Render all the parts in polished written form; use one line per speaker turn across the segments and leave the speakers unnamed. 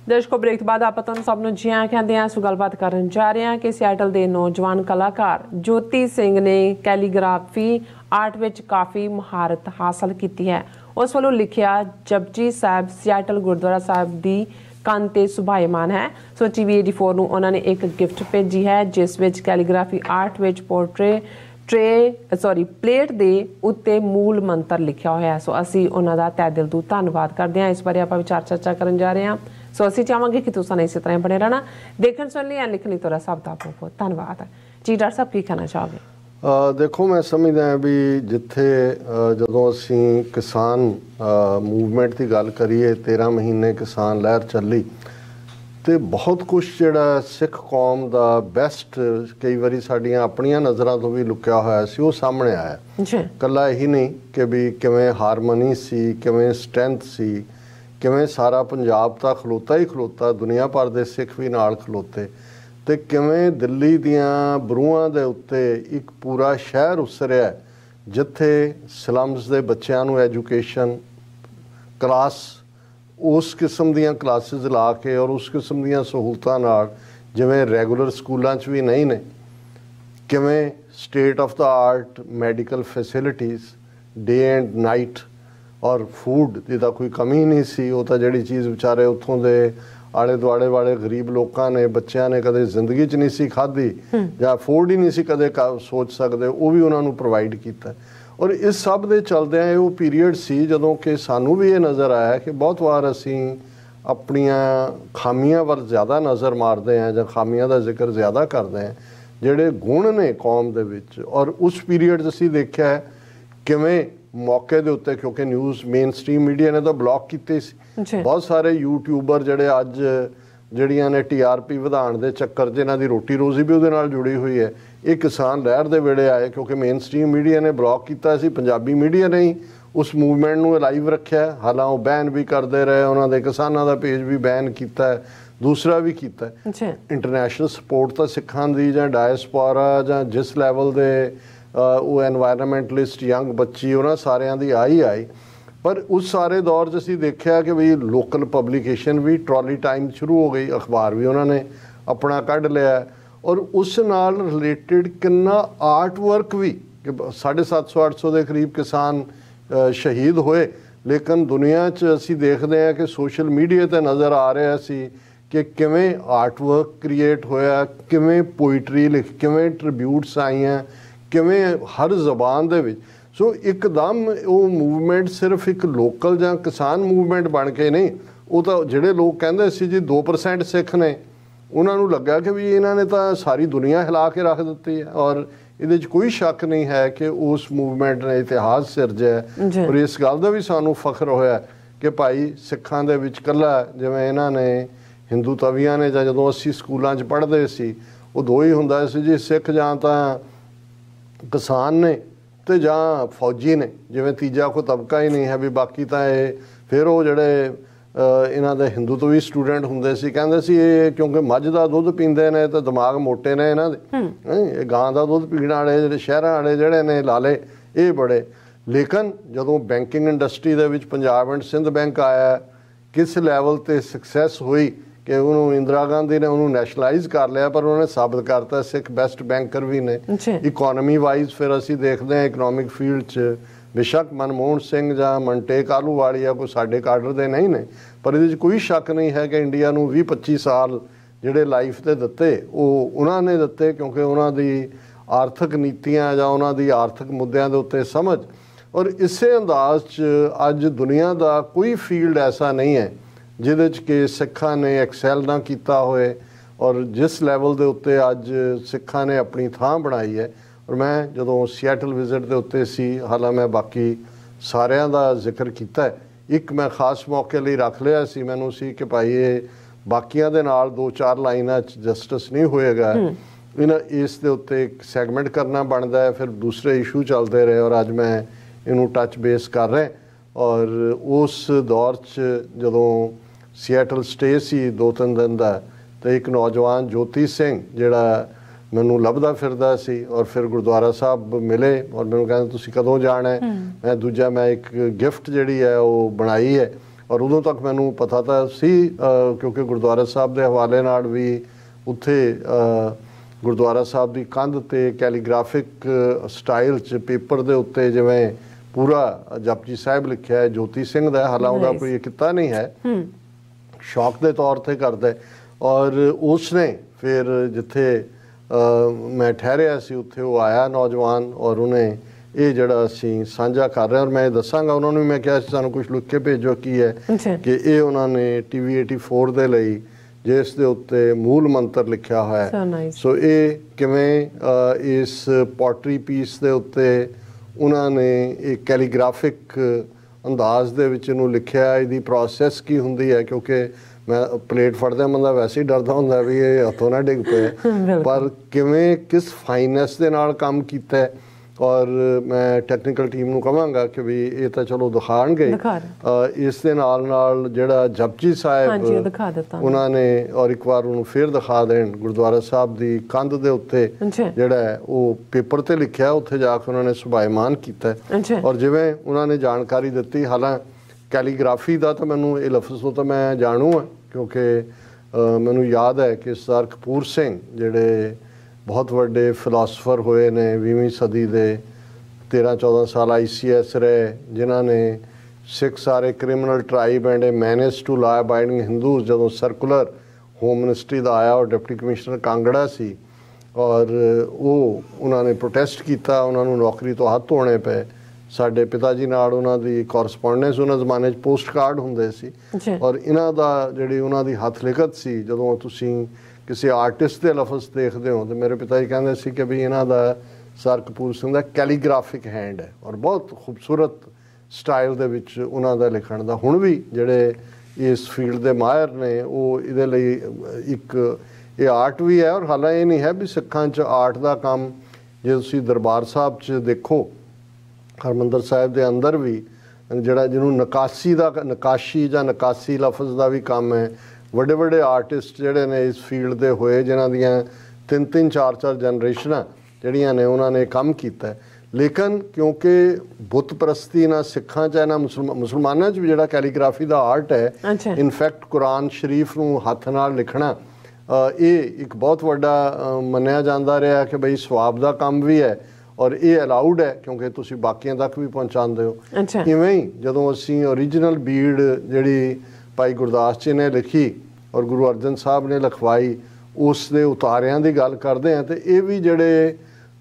दर्शकों ब्रेक तो बाद आप तुहानू सब नूं जी आखियां दे सो गलबात करन जा रहे हैं कि सियाटल के नौजवान कलाकार ज्योति सिंह ने कैलीग्राफी आर्ट विच काफ़ी महारत हासिल की है। उस वालों लिखिया जपजी साहब सियाटल गुरुद्वारा साहब की कंध ते सुभायमान है। सो TV84 नूं उन्होंने एक गिफ्ट भेजी है जिस विच कैलीग्राफी आर्ट विच प्लेट दे उत्ते मूल मंत्र लिखा हुआ है। सो असी उन्हां दा तहे दिल तों धन्नवाद करते हैं। इस बारे आपां विचार चर्चा करन जा रहे हैं। सो असी चाहांगे कि तुसां इस तरह बने रहना देखण सुन लिया लिखनी तुहाडा सब दा बहुत बहुत धन्नवाद जी। डॉक्टर साहब की कहना चाहोगे?
देखो मैं समझदा भी जिथे जदों असी किसान मूवमेंट की गल करिए 13 महीने किसान लहर चली तो बहुत कुछ जिहड़ा सिख कौम का बेस्ट कई बारी साडियां अपनियां नज़रां तो भी लुकिया होया सी वो सामने आया। कला यही नहीं कि भी किवें हारमनी सी किवें स्ट्रेंथ सी किवें सारा पंजाब तां खलोता ही खलोता दुनिया भर दे सिख भी नाल खलोते ते किवें दिल्ली दियां बरूआं दे उत्ते एक पूरा शहर उसरिया जिथे स्लम्स दे बच्चों नूं एजुकेशन क्लास उस किस्म दियां क्लासिस ला के और उस किस्म दियां सहूलतां नाल जिवें रैगूलर स्कूलों च भी नहीं ने किवें state of the art medical facilities day and night और फूड की तो कोई कमी नहीं सी। वो तो जिहड़ी चीज़ विचारे उत्थों दे आले दुआले वाले गरीब लोगों ने बच्चों ने कदे जिंदगी च नहीं सी खाधी या अफोर्ड ही नहीं सी कदे सोच सकते वो भी उन्होंने प्रोवाइड किया। और इस सब के चलदे वो पीरीयड सी जदों कि सानू भी ये नज़र आया कि बहुत बार असी अपनियां खामियां वल ज़्यादा नज़र मारते हैं या खामियां का जिक्र ज़्यादा करते हैं जिहड़े गुण ने कौम दे विच। और उस पीरीयड असी देखा है किवें मौके दे उत्ते क्योंकि न्यूज़ मेन स्ट्रीम मीडिया ने तो ब्लॉक किए बहुत सारे यूट्यूबर जिहड़े अज जिहड़ियां ने TRP वधाण दे चक्कर जिन्हां दी रोटी रोज़ी भी उहदे नाल जुड़ी हुई है ये किसान लहर दे वेले आए क्योंकि मेन स्ट्रीम मीडिया ने ब्लॉक किया सी पंजाबी मीडिया ने ही उस मूवमेंट नूं लाइव रखिया। हालांकि वो बैन भी करते रहे उन्हां दे किसानां दा पेज भी बैन किया है दूसरा भी किया। इंटरनेशनल सपोर्ट तो सिखां दी जां डायस्पोरा जां जिस लैवल दे वो एनवायरनमेंटलिस्ट यंग बच्ची उन्हां सारियां दी आई पर उस सारे दौर च असीं देखिया कि बई लोकल पब्लिकेशन भी ट्रॉली टाइम शुरू हो गई अखबार भी उन्होंने अपना कढ़ लिया और उस नाल रिलेटिड कितना आर्ट वर्क भी 750-800 के करीब किसान शहीद होए। लेकिन दुनिया च असीं देखते हैं कि सोशल मीडिया ते नज़र आ रहा सी कि किवें आर्ट वर्क क्रिएट होया किवें पोइट्री लिख किवें ट्रिब्यूट्स आईयां किवें हर जबान दे विच। सो एकदम वो मूवमेंट सिर्फ एक लोकल जां किसान मूवमेंट बन के नहीं वो तो जिहड़े लोग कहंदे सी जी 2% सिख ने उन्होंने लगा कि भी इन्होंने तो सारी दुनिया हिला के रख दी है। और ये कोई शक नहीं है कि उस मूवमेंट ने इतिहास सिरजा है और इस गल का भी सानू फख्र होया कि भाई सिखां दे विच कल्ला जिवें इन्हां ने हिंदू तवियां ने जां जदों असीं स्कूलों च पढ़दे सी वो दो ही हुंदा सी जी सिख जां तां किसान ने ते जां फौजी ने जिवें तीजा कोई तबका ही नहीं है भी बाकी तां फिर वो जिहड़े इन्हां दे हिंदू तो भी स्टूडेंट हुंदे सी कहंदे सी ये क्योंकि मझ दा दुध पींदे ने ते दिमाग मोटे ने इन्हां दे गां दा दुध पीण वाले जिहड़े शहरां वाले जिहड़े ने लाले ये बड़े। लेकिन जदों बैंकिंग इंडस्ट्री दे विच पंजाब एंड सिंध बैंक आया किस लैवल ते सक्सैस हुई कि उन्होंने इंदिरा गांधी ने उन्होंने नैशनलाइज कर लिया पर उन्होंने साबित करता सिख बेस्ट बैंकर भी ने। इकोनॉमी वाइज फिर असी देखते हैं इकनॉमिक फील्ड च बेशक मनमोहन सिंह जां मनटेक आलूवालिया कोई साडे काडर दे नहीं ने पर ये कोई शक नहीं है कि इंडिया नूं 20-25 साल जिहड़े लाइफ ते दिते वो उन्होंने दिते क्योंकि उन्होंने आर्थिक नीतियां जां उन्होंने आर्थिक मुद्दों के उत्ते समझ। और इस अंदाज च अज दुनिया का कोई फील्ड ऐसा नहीं है जिहदे च कि सिखां ने एक्सैल ना कीता होए और जिस लैवल के उत्ते अज सिखां ने अपनी थां बनाई है। और मैं जदों सियाटल विजिट के उत्ते सी हालां मैं बाकी सारियां दा जिक्र किया है एक मैं खास मौके लिए रख लिया सी मैनू सी कि भाई ये बाकियां दे नाल 2-4 लाइनां जस्टिस नहीं होएगा इन्हां इस दे उत्ते एक सैगमेंट करना बनता है फिर दूसरे इशू चलते रहे और अज मैं इनू टच बेस कर रहा और उस दौर च जदों सियाटल स्टे सी 2-3 दिन का तो एक नौजवान ज्योति सिंह जिहड़ा मैनू लभदा फिरदा सी और फिर गुरुद्वारा साहब मिले और मैनू कहंदे तुसीं कदों जाना है मैं दूजा मैं एक गिफ्ट जिहड़ी है वो बनाई है ਔਰ ਉਦੋਂ ਤੱਕ ਮੈਨੂੰ ਪਤਾ ਤਾਂ ਸੀ ਕਿਉਂਕਿ ਗੁਰਦੁਆਰਾ ਸਾਹਿਬ ਦੇ ਹਵਾਲੇ ਨਾਲ ਵੀ ਉੱਥੇ ਗੁਰਦੁਆਰਾ ਸਾਹਿਬ ਦੀ ਕੰਧ ਤੇ ਕੈਲੀਗ੍ਰਾਫਿਕ ਸਟਾਈਲ 'ਚ ਪੇਪਰ ਦੇ ਉੱਤੇ ਜਿਵੇਂ ਪੂਰਾ ਜਪਜੀ ਸਾਹਿਬ ਲਿਖਿਆ ਹੈ ਜੋਤੀ ਸਿੰਘ ਦਾ, ਹਾਲਾਂਕਿ ਉਹਦਾ ਕੋਈ ਕਿੱਤਾ ਨਹੀਂ ਹੈ, ਸ਼ੌਕ ਦੇ ਤੌਰ ਤੇ ਕਰਦਾ। ਔਰ ਉਸਨੇ ਫਿਰ ਜਿੱਥੇ ਮੈਂ ਠਹਿਰਿਆ ਸੀ ਉੱਥੇ ਉਹ ਆਇਆ ਨੌਜਵਾਨ, ਔਰ ਉਹਨੇ ਇਹ ਜਿਹੜਾ ਅਸੀਂ ਸਾਂਝਾ ਕਰ ਰਹੇ, ਔਰ ਮੈਂ ਦੱਸਾਂਗਾ ਉਹਨਾਂ ਨੂੰ, ਮੈਂ ਕਿਹਾ ਸੀ ਸਾਨੂੰ ਕੁਝ ਲਿਖ ਕੇ ਭੇਜੋ ਕੀ ਹੈ, ਕਿ ਇਹ ਉਹਨਾਂ ਨੇ TV 84 ਦੇ ਲਈ ਜਿਸ ਦੇ ਉੱਤੇ ਮੂਲ ਮੰਤਰ ਲਿਖਿਆ ਹੋਇਆ। ਸੋ ਇਹ ਕਿਵੇਂ ਇਸ ਪੋਟਰੀ ਪੀਸ ਦੇ ਉੱਤੇ ਉਹਨਾਂ ਨੇ ਇਹ ਕੈਲੀਗ੍ਰਾਫਿਕ ਅੰਦਾਜ਼ ਦੇ ਵਿੱਚ ਇਹਨੂੰ ਲਿਖਿਆ, ਇਹਦੀ ਪ੍ਰੋਸੈਸ ਕੀ ਹੁੰਦੀ ਹੈ, ਕਿਉਂਕਿ ਮੈਂ ਪਲੇਟ ਫੜਦਿਆਂ ਬੰਦਾ ਵੈਸੇ ਹੀ ਡਰਦਾ ਹੁੰਦਾ ਵੀ ਇਹ ਹੱਥੋਂ ਨਾ ਡਿੱਗ ਪਏ, ਪਰ ਕਿਵੇਂ ਕਿਸ ਫਾਈਨੈਸ ਦੇ ਨਾਲ ਕੰਮ ਕੀਤਾ। ਔਰ ਮੈਂ ਟੈਕਨੀਕਲ ਟੀਮ ਨੂੰ ਕਹਾਂਗਾ ਕਿ ਵੀ ਇਹ ਤਾਂ ਚਲੋ ਦਿਖਾਣਗੇ, ਇਸ ਦੇ ਨਾਲ ਨਾਲ ਜਿਹੜਾ ਜਪਜੀ ਸਾਹਿਬ ਉਹਨਾਂ ਨੇ, ਔਰ ਇੱਕ ਵਾਰ ਉਹਨੂੰ ਫਿਰ ਦਿਖਾ ਦੇਣ, ਗੁਰਦੁਆਰਾ ਸਾਹਿਬ ਦੀ ਕੰਧ ਦੇ ਉੱਤੇ ਜਿਹੜਾ ਹੈ ਉਹ ਪੇਪਰ ਤੇ ਲਿਖਿਆ, ਉੱਥੇ ਜਾ ਕੇ ਉਹਨਾਂ ਨੇ ਸੁਭਾਇਮਾਨ ਕੀਤਾ। ਔਰ ਜਿਵੇਂ ਉਹਨਾਂ ਨੇ ਜਾਣਕਾਰੀ ਦਿੱਤੀ, ਹਾਲਾਂਕਿ ਕੈਲੀਗ੍ਰਾਫੀ ਦਾ ਤਾਂ ਮੈਨੂੰ ਇਹ ਲਫ਼ਜ਼ ਤੋਂ ਤਾਂ ਮੈਂ ਜਾਣੂ ਹਾਂ, ਕਿਉਂਕਿ ਮੈਨੂੰ ਯਾਦ ਹੈ ਕਿ ਸਰਦਾਰ ਕਪੂਰ ਸਿੰਘ ਜਿਹੜੇ ਬਹੁਤ ਵੱਡੇ ਫਿਲਾਸਫਰ ਹੋਏ ਨੇ 20ਵੀਂ ਸਦੀ ਦੇ, 13-14 ਸਾਲ ICS ਰਹੇ, ਜਿਨ੍ਹਾਂ ਨੇ ਸਿੱਖ ਸਾਰੇ criminal tribe and a manage to law abiding Hindus ਜਦੋਂ ਸਰਕੂਲਰ ਹੋਮ ਮਿਨਿਸਟਰੀ ਦਾ ਆਇਆ, ਔਰ ਡਿਪਟੀ ਕਮਿਸ਼ਨਰ ਕਾਂਗੜਾ ਸੀ, ਔਰ ਉਹਨਾਂ ਨੇ ਪ੍ਰੋਟੈਸਟ ਕੀਤਾ, ਉਹਨਾਂ ਨੂੰ ਨੌਕਰੀ ਤੋਂ ਹੱਥ ਧੋਣੇ ਪਏ। ਸਾਡੇ ਪਿਤਾ ਜੀ ਨਾਲ ਉਹਨਾਂ ਦੀ ਕੋਰਸਪੋਂਡੈਂਸ ਉਹਨਾਂ ਜ਼ਮਾਨੇ 'ਚ ਪੋਸਟ ਕਾਰਡ ਹੁੰਦੇ ਸੀ, ਔਰ ਇਹਨਾਂ ਦਾ ਜਿਹੜੀ ਉਹਨਾਂ ਦੀ ਹੱਥ ਲਿਖਤ ਸੀ, ਜਦੋਂ ਤੁਸੀਂ ਕਿਸੇ ਆਰਟਿਸਟ ਦੇ ਲਫ਼ਜ਼ ਦੇਖਦੇ ਹੋ, ਤੇ ਮੇਰੇ ਪਿਤਾ ਜੀ ਕਹਿੰਦੇ ਸੀ ਕਿ ਵੀ ਇਹਨਾਂ ਦਾ ਸਰ ਕਪੂਰ ਸਿੰਘ ਦਾ ਕੈਲੀਗ੍ਰਾਫਿਕ ਹੈਂਡ ਹੈ, ਔਰ ਬਹੁਤ ਖੂਬਸੂਰਤ ਸਟਾਈਲ ਦੇ ਵਿੱਚ ਉਹਨਾਂ ਦਾ ਲਿਖਣ ਦਾ। ਹੁਣ ਵੀ ਜਿਹੜੇ ਇਸ ਫੀਲਡ ਦੇ ਮਾਹਿਰ ਨੇ ਉਹ ਇਹਦੇ ਲਈ ਇੱਕ ਇਹ ਆਰਟ ਵੀ ਹੈ, ਔਰ ਹਾਲਾਂਕਿ ਇਹ ਨਹੀਂ ਹੈ ਵੀ ਸਿੱਖਾਂ 'ਚ ਆਰਟ ਦਾ ਕੰਮ, ਜੇ ਤੁਸੀਂ ਦਰਬਾਰ ਸਾਹਿਬ 'ਚ ਦੇਖੋ ਹਰਿਮੰਦਰ ਸਾਹਿਬ ਦੇ ਅੰਦਰ ਵੀ ਜਿਹੜਾ ਜਿਹਨੂੰ ਨਕਾਸ਼ੀ ਜਾਂ ਨਕਾਸੀ ਲਫ਼ਜ਼ ਦਾ ਵੀ ਕੰਮ ਹੈ, ਵੱਡੇ ਵੱਡੇ ਆਰਟਿਸਟ ਜਿਹੜੇ ਨੇ ਇਸ ਫੀਲਡ ਦੇ ਹੋਏ, ਜਿਨ੍ਹਾਂ ਦੀਆਂ 3-3 4-4 ਜਨਰੇਸ਼ਨਾਂ ਜਿਹੜੀਆਂ ਨੇ ਉਹਨਾਂ ਨੇ ਕੰਮ ਕੀਤਾ। ਲੇਕਿਨ ਕਿਉਂਕਿ ਬੁੱਤ ਪ੍ਰਸਤੀ ਨਾ ਸਿੱਖਾਂ 'ਚ ਹੈ ਨਾ ਮੁਸਲਮਾਨਾਂ 'ਚ ਵੀ ਜਿਹੜਾ ਕੈਲੀਗ੍ਰਾਫੀ ਦਾ ਆਰਟ ਹੈ, ਇਨਫੈਕਟ ਕੁਰਾਨ ਸ਼ਰੀਫ ਨੂੰ ਹੱਥ ਨਾਲ ਲਿਖਣਾ ਇਹ ਇੱਕ ਬਹੁਤ ਵੱਡਾ ਮੰਨਿਆ ਜਾਂਦਾ ਰਿਹਾ ਕਿ ਬਈ ਸਵਾਬ ਦਾ ਕੰਮ ਵੀ ਹੈ, ਔਰ ਇਹ ਅਲਾਉਡ ਹੈ ਕਿਉਂਕਿ ਤੁਸੀਂ ਬਾਕੀਆਂ ਤੱਕ ਵੀ ਪਹੁੰਚਾਉਂਦੇ ਹੋ। ਇਵੇਂ ਹੀ ਜਦੋਂ ਅਸੀਂ ਓਰੀਜਨਲ ਬੀੜ ਜਿਹੜੀ ਭਾਈ ਗੁਰਦਾਸ ਜੀ ਨੇ ਲਿਖੀ ਔਰ ਗੁਰੂ ਅਰਜਨ ਸਾਹਿਬ ਨੇ ਲਿਖਵਾਈ, ਉਸ ਦੇ ਉਤਾਰਿਆਂ ਦੀ ਗੱਲ ਕਰਦੇ ਹਾਂ, ਤੇ ਇਹ ਵੀ ਜਿਹੜੇ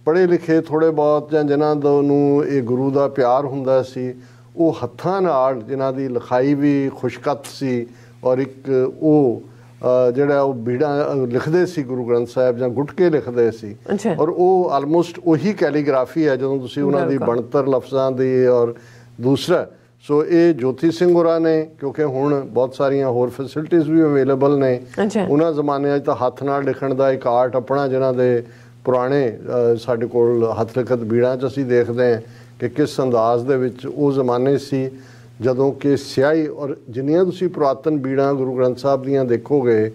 ਪੜ੍ਹੇ ਲਿਖੇ ਥੋੜ੍ਹੇ ਬਹੁਤ ਜਾਂ ਜਿਨ੍ਹਾਂ ਨੂੰ ਇਹ ਗੁਰੂ ਦਾ ਪਿਆਰ ਹੁੰਦਾ ਸੀ, ਉਹ ਹੱਥਾਂ ਨਾਲ ਜਿਨ੍ਹਾਂ ਦੀ ਲਿਖਾਈ ਵੀ ਖੁਸ਼ਖਤ ਸੀ, ਔਰ ਇੱਕ ਉਹ ਜਿਹੜਾ ਉਹ ਬੀੜਾ ਲਿਖਦੇ ਸੀ ਗੁਰੂ ਗ੍ਰੰਥ ਸਾਹਿਬ ਜਾਂ ਗੁੱਟ ਕੇ ਲਿਖਦੇ ਸੀ, ਔਰ ਉਹ ਆਲਮੋਸਟ ਉਹੀ ਕੈਲੀਗ੍ਰਾਫੀ ਹੈ ਜਦੋਂ ਤੁਸੀਂ ਉਹਨਾਂ ਦੀ ਬਣਤਰ ਲਫ਼ਜ਼ਾਂ ਦੀ। ਔਰ ਦੂਸਰਾ ਸੋ ਇਹ ਜੋਤੀ ਸਿੰਘ ਹੋਰਾਂ ਨੇ, ਕਿਉਂਕਿ ਹੁਣ ਬਹੁਤ ਸਾਰੀਆਂ ਹੋਰ ਫੈਸਿਲਿਟੀਜ਼ ਵੀ ਅਵੇਲੇਬਲ ਨੇ, ਉਹਨਾਂ ਜ਼ਮਾਨਿਆਂ 'ਚ ਤਾਂ ਹੱਥ ਨਾਲ ਲਿਖਣ ਦਾ ਇੱਕ ਆਰਟ ਆਪਣਾ, ਜਿਨ੍ਹਾਂ ਦੇ ਪੁਰਾਣੇ ਸਾਡੇ ਕੋਲ ਹੱਥ ਲਿਖਤ ਬੀੜਾਂ 'ਚ ਅਸੀਂ ਦੇਖਦੇ ਹਾਂ ਕਿ ਕਿਸ ਅੰਦਾਜ਼ ਦੇ ਵਿੱਚ ਉਹ ਜ਼ਮਾਨੇ ਸੀ ਜਦੋਂ ਕਿ ਸਿਆਹੀ, ਔਰ ਜਿੰਨੀਆਂ ਤੁਸੀਂ ਪੁਰਾਤਨ ਬੀੜਾਂ ਗੁਰੂ ਗ੍ਰੰਥ ਸਾਹਿਬ ਦੀਆਂ ਦੇਖੋਗੇ,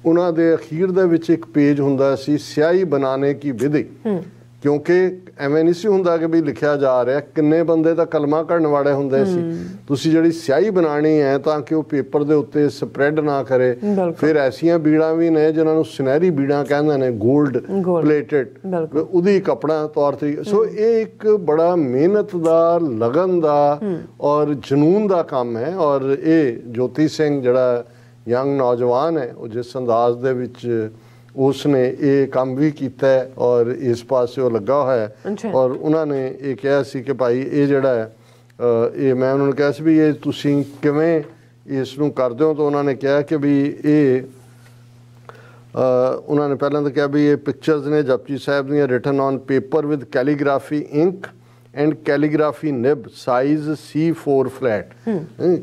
ਉਹਨਾਂ ਦੇ ਅਖੀਰ ਦੇ ਵਿੱਚ ਇੱਕ ਪੇਜ ਹੁੰਦਾ ਸੀ ਸਿਆਹੀ ਬਣਾਉਣੇ ਕੀ ਵਿਧੀ, ਕਿਉਂਕਿ ਐਵੇਂ ਨਹੀਂ ਸੀ ਹੁੰਦਾ ਕਿ ਵੀ ਲਿਖਿਆ ਜਾ ਰਿਹਾ, ਕਿੰਨੇ ਬੰਦੇ ਤਾਂ ਕਲਮਾ ਕਰਨ ਵਾਲੇ ਹੁੰਦੇ ਸੀ। ਤੁਸੀਂ ਜਿਹੜੀ ਸਿਆਹੀ ਬਣਾਉਣੀ ਹੈ ਤਾਂ ਕਿ ਉਹ ਪੇਪਰ ਦੇ ਉੱਤੇ ਸਪਰੈਡ ਨਾ ਕਰੇ। ਫਿਰ ਐਸੀਆਂ ਬੀੜਾਂ ਵੀ ਨੇ ਜਿਨ੍ਹਾਂ ਨੂੰ ਸੁਨਹਿਰੀ ਬੀੜਾਂ ਕਹਿੰਦੇ ਨੇ, ਗੋਲਡ ਪਲੇਟਡ, ਉਹਦੀ ਕੱਪੜਾ ਤੌਰ ਤੇ। ਸੋ ਇਹ ਇੱਕ ਬੜਾ ਮਿਹਨਤ ਦਾ, ਲਗਨ ਦਾ ਔਰ ਜਨੂਨ ਦਾ ਕੰਮ ਹੈ। ਔਰ ਇਹ ਜੋਤੀ ਸਿੰਘ ਜਿਹੜਾ ਯੰਗ ਨੌਜਵਾਨ ਹੈ, ਉਹ ਜਿਸ ਅੰਦਾਜ਼ ਦੇ ਵਿੱਚ ਉਸਨੇ ਇਹ ਕੰਮ ਵੀ ਕੀਤਾ ਔਰ ਇਸ ਪਾਸੇ ਉਹ ਲੱਗਾ ਹੋਇਆ, ਔਰ ਉਹਨਾਂ ਨੇ ਇਹ ਕਿਹਾ ਸੀ ਕਿ ਭਾਈ ਇਹ ਜਿਹੜਾ ਹੈ, ਇਹ ਮੈਂ ਉਹਨਾਂ ਨੂੰ ਕਿਹਾ ਸੀ ਵੀ ਇਹ ਤੁਸੀਂ ਕਿਵੇਂ ਇਸ ਨੂੰ ਕਰਦੇ ਹੋ, ਤਾਂ ਉਹਨਾਂ ਨੇ ਕਿਹਾ ਕਿ ਵੀ ਇਹ ਉਹਨਾਂ ਨੇ ਪਹਿਲਾਂ ਤਾਂ ਕਿਹਾ ਵੀ ਇਹ ਪਿਕਚਰਸ ਨੇ ਜਪਜੀ ਸਾਹਿਬ ਦੀਆਂ written on paper with calligraphy ink and calligraphy nib size C4 flat,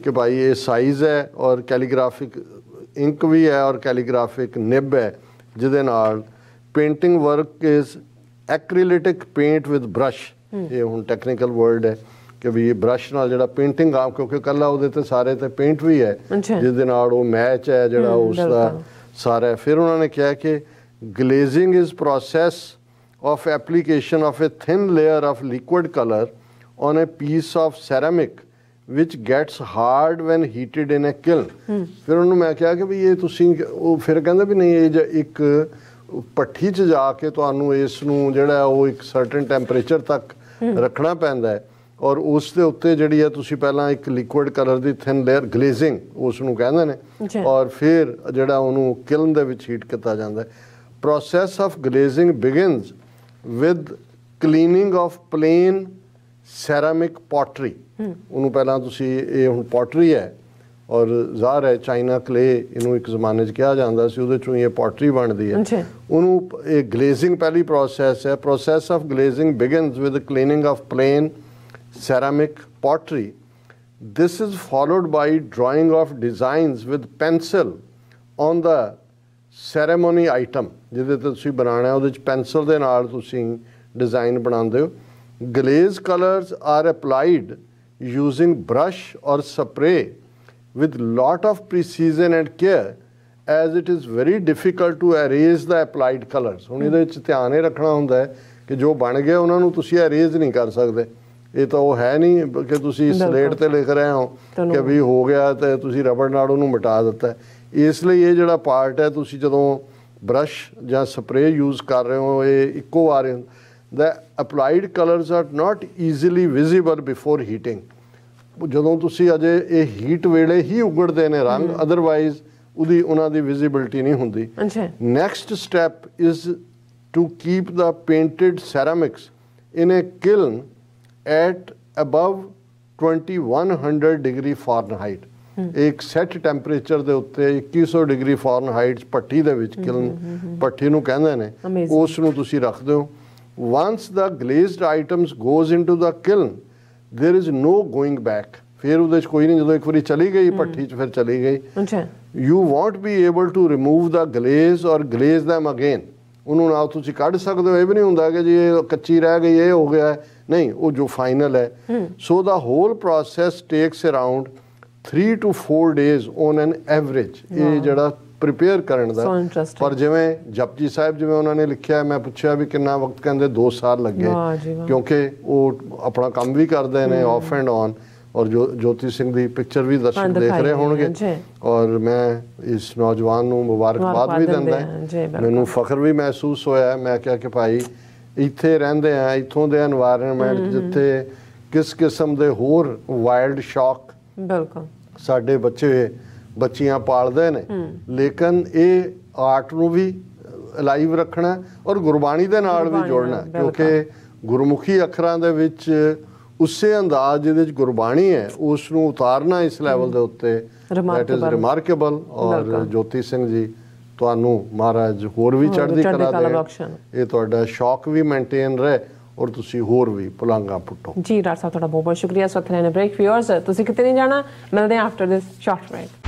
ਕਿ ਭਾਈ ਇਹ ਸਾਈਜ਼ ਹੈ ਔਰ ਕੈਲੀਗ੍ਰਾਫਿਕ ਇੰਕ ਵੀ ਹੈ ਔਰ ਕੈਲੀਗ੍ਰਾਫਿਕ ਨਿਬ ਹੈ, ਜਿਹਦੇ ਨਾਲ painting work is acrylic paint with brush. ਇਹ ਹੁਣ ਟੈਕਨੀਕਲ ਵਰਡ ਹੈ ਕਿ ਵੀ ਬ੍ਰਸ਼ ਨਾਲ ਜਿਹੜਾ ਪੇਂਟਿੰਗ ਆ, ਕਿਉਂਕਿ ਇਕੱਲਾ ਉਹਦੇ ਤੇ ਸਾਰੇ ਤੇ ਪੇਂਟ ਵੀ ਹੈ ਜਿਹਦੇ ਨਾਲ ਉਹ ਮੈਚ ਹੈ ਜਿਹੜਾ ਉਸ ਦਾ ਸਾਰਾ। ਫਿਰ ਉਹਨਾਂ ਨੇ ਕਿਹਾ ਕਿ glazing is process of application of a thin layer of liquid color on a piece of ceramic which gets hard when heated in a kiln। ਫਿਰ ਉਹਨੂੰ ਮੈਂ ਕਿਹਾ ਕਿ ਵੀ ਇਹ ਤੁਸੀਂ ਉਹ ਫਿਰ ਕਹਿੰਦਾ ਵੀ ਨਹੀਂ ਇਹ ਇੱਕ ਭੱਠੀ 'ਚ ਜਾ ਕੇ ਤੁਹਾਨੂੰ ਇਸ ਨੂੰ ਜਿਹੜਾ ਉਹ ਇੱਕ ਸਰਟਨ ਟੈਂਪਰੇਚਰ ਤੱਕ ਰੱਖਣਾ ਪੈਂਦਾ ਹੈ ਔਰ ਉਸ ਦੇ ਉੱਤੇ ਜਿਹੜੀ ਹੈ ਤੁਸੀਂ ਪਹਿਲਾਂ ਇੱਕ ਲਿਕੁਇਡ ਕਲਰ ਦੀ ਥਿਨ ਲੇਅਰ ਗਲੇਜ਼ਿੰਗ ਉਸ ਨੂੰ ਕਹਿੰਦੇ ਨੇ ਔਰ ਫਿਰ ਜਿਹੜਾ ਉਹਨੂੰ ਕਿਲਨ ਦੇ ਵਿੱਚ ਹੀਟ ਕੀਤਾ ਜਾਂਦਾ ਹੈ। Process of glazing begins with cleaning of plain ceramic pottery. ਉਹਨੂੰ ਪਹਿਲਾਂ ਤੁਸੀਂ ਇਹ ਹੁਣ ਪੋਟਰੀ ਹੈ ਔਰ ਜ਼ਾਹਰ ਹੈ ਚਾਈਨਾ ਕਲੇ ਇਹਨੂੰ ਇੱਕ ਜ਼ਮਾਨੇ 'ਚ ਕਿਹਾ ਜਾਂਦਾ ਸੀ, ਉਹਦੇ 'ਚੋਂ ਇਹ ਪੋਟਰੀ ਬਣਦੀ ਹੈ। ਉਹਨੂੰ ਇਹ ਗਲੇਜ਼ਿੰਗ ਪਹਿਲੀ ਪ੍ਰੋਸੈਸ ਹੈ। Process of glazing begins with cleaning of plain ceramic pottery। This is followed by drawing of designs with pencil on the ceremony item। ਜਿਹਦੇ ਤੇ ਤੁਸੀਂ ਬਣਾਉਣਾ ਉਹਦੇ 'ਚ ਪੈਨਸਲ ਦੇ ਨਾਲ ਤੁਸੀਂ ਡਿਜ਼ਾਈਨ ਬਣਾਉਂਦੇ ਹੋ। Glaze colors are applied using brush or spray with lot of precision and care as it is very difficult to erase the applied colors। ਹੁਣ ਇਹਦੇ 'ਚ ਧਿਆਨ ਇਹ ਰੱਖਣਾ ਹੁੰਦਾ ਹੈ ਕਿ ਜੋ ਬਣ ਗਿਆ ਉਹਨਾਂ ਨੂੰ ਤੁਸੀਂ erase ਨਹੀਂ ਕਰ ਸਕਦੇ। ਇਹ ਤਾਂ ਉਹ ਹੈ ਨਹੀਂ ਕਿ ਤੁਸੀਂ ਸਲੇਟ ਤੇ ਲਿਖ ਰਹੇ ਹੋ ਕਿ ਵੀ ਹੋ ਗਿਆ ਤੇ ਤੁਸੀਂ ਰਬੜ ਨਾਲ ਉਹਨੂੰ ਮਿਟਾ ਦਿੱਤਾ। ਇਸ ਲਈ ਇਹ ਜਿਹੜਾ ਪਾਰਟ ਹੈ ਤੁਸੀਂ ਜਦੋਂ ਬਰਸ਼ ਜਾਂ ਸਪਰੇਅ ਯੂਜ਼ ਕਰ ਰਹੇ ਹੋ ਇਹ ਇੱਕੋ ਵਾਰ ਦਾ applied colours are not easily visible before heating. ਜਦੋਂ ਤੁਸੀਂ ਅਜੇ ਇਹ ਹੀਟ ਵੇਲੇ ਹੀ ਉਗੜਦੇ ਨੇ ਰੰਗ, ਅਦਰਵਾਈਜ਼ ਉਹਦੀ ਉਹਨਾਂ ਦੀ ਵਿਜ਼ੀਬਿਲਟੀ ਨਹੀਂ ਹੁੰਦੀ। Next step is to keep the painted ceramics in a kiln at above 2100 degree Fahrenheit. ਇੱਕ ਸੈਟ ਟੈਂਪਰੇਚਰ ਦੇ ਉੱਤੇ 2100 ਡਿਗਰੀ ਫਾਰਨਹਾਈਟ ਭੱਠੀ ਦੇ ਵਿੱਚ ਕਿਲਨ ਭੱਠੀ ਨੂੰ ਕਹਿੰਦੇ ਨੇ ਉਸ ਨੂੰ ਤੁਸੀਂ ਰੱਖਦੇ ਹੋ। once the glazed items goes into the kiln there is no going back। ਫਿਰ ਉਹਦੇ 'ਚ ਕੋਈ ਨਹੀਂ, ਜਦੋਂ ਇੱਕ ਵਾਰੀ ਚਲੀ ਗਈ ਭੱਠੀ 'ਚ ਫਿਰ ਚਲੀ ਗਈ। you won't be able to remove the glaze or glaze them again। ਉਹਨੂੰ ਨਾ ਤੁਸੀਂ ਕੱਢ ਸਕਦੇ ਹੋ, ਇਹ ਵੀ ਨਹੀਂ ਹੁੰਦਾ ਕਿ ਜੀ ਇਹ ਕੱਚੀ ਰਹਿ ਗਈ ਇਹ ਹੋ ਗਿਆ, ਨਹੀਂ ਉਹ ਜੋ ਫਾਈਨਲ ਹੈ। So the whole process takes around 3 to 4 days on an average ਇਹ ਜਿਹੜਾ ਪ੍ਰੀਪੇਅਰ ਕਰਨ ਦਾ। ਪਰ ਜਿਵੇਂ ਜਪਜੀ ਸਾਹਿਬ ਜਿਵੇਂ ਉਹਨਾਂ ਨੇ ਲਿਖਿਆ, ਮੈਂ ਪੁੱਛਿਆ ਵੀ ਕਿੰਨਾ ਵਕਤ, ਕਹਿੰਦੇ 2 ਸਾਲ ਲੱਗੇ ਕਿਉਂਕਿ ਉਹ ਆਪਣਾ ਕੰਮ ਵੀ ਕਰਦੇ ਨੇ ਆਫ ਐਂਡ ਔਨ। ਔਰ ਜੋਤੀ ਸਿੰਘ ਦੀ ਪਿਕਚਰ ਵੀ ਦਰਸ਼ਕ ਦੇਖ ਰਹੇ ਹੋਣਗੇ ਔਰ ਮੈਂ ਇਸ ਨੌਜਵਾਨ ਨੂੰ ਮੁਬਾਰਕਬਾਦ ਵੀ ਦਿੰਦਾ। ਮੈਨੂੰ ਫਖਰ ਵੀ ਮਹਿਸੂਸ ਹੋਇਆ। ਮੈਂ ਕਿਹਾ ਕਿ ਭਾਈ ਇੱਥੇ ਰਹਿੰਦੇ ਆ, ਇੱਥੋਂ ਦੇ এনवायरमेंट ਜਿੱਥੇ ਕਿਸ ਕਿਸਮ ਦੇ ਹੋਰ ਵਾਈਲਡ ਸ਼ੌਕ ਸਾਡੇ ਬੱਚੀਆਂ ਪਾਲਦੇ ਨੇ, ਲੇਕਿਨ ਇਹ ਆਰਟ ਨੂੰ ਵੀ ਅਲਾਈਵ ਰੱਖਣਾ ਔਰ ਗੁਰਬਾਣੀ ਦੇ ਨਾਲ ਵੀ ਜੋੜਨਾ ਕਿਉਂਕਿ ਗੁਰਮੁਖੀ ਅੱਖਰਾਂ ਦੇ ਵਿੱਚ ਉਸੇ ਅੰਦਾਜ਼ ਜਿਹਦੇ 'ਚ ਗੁਰਬਾਣੀ ਹੈ ਉਸ ਨੂੰ ਉਤਾਰਨਾ ਇਸ ਲੈਵਲ ਦੇ ਉੱਤੇ ਦੈਟ ਇਜ਼ ਰਿਮਾਰਕੇਬਲ। ਔਰ ਜੋਤੀ ਸਿੰਘ ਜੀ ਤੁਹਾਨੂੰ ਮਹਾਰਾਜ ਹੋਰ ਵੀ ਚੜ੍ਹਦੀ ਕਲਾ ਦੇ, ਇਹ ਤੁਹਾਡਾ ਸ਼ੌਕ ਵੀ ਮੇਨਟੇਨ ਰਹੇ ਔਰ ਤੁਸੀਂ ਹੋਰ ਵੀ ਪੁਲਾਂਘਾਂ ਪੁੱਟੋ।
ਜੀ ਡਾਕਟਰ ਸਾਹਿਬ ਤੁਹਾਡਾ ਬਹੁਤ ਬਹੁਤ ਸ਼ੁਕਰੀਆ। ਸੋ ਬ੍ਰੇਕ ਵਿਊਅਰਸ ਤੁਸੀਂ ਕਿਤੇ ਨਹੀਂ ਜਾਣਾ, ਮਿਲਦੇ ਹਾਂ ਆਫਟਰ ਦਿਸ ਸ਼ਾਰਟ ਬ੍ਰੇਕ।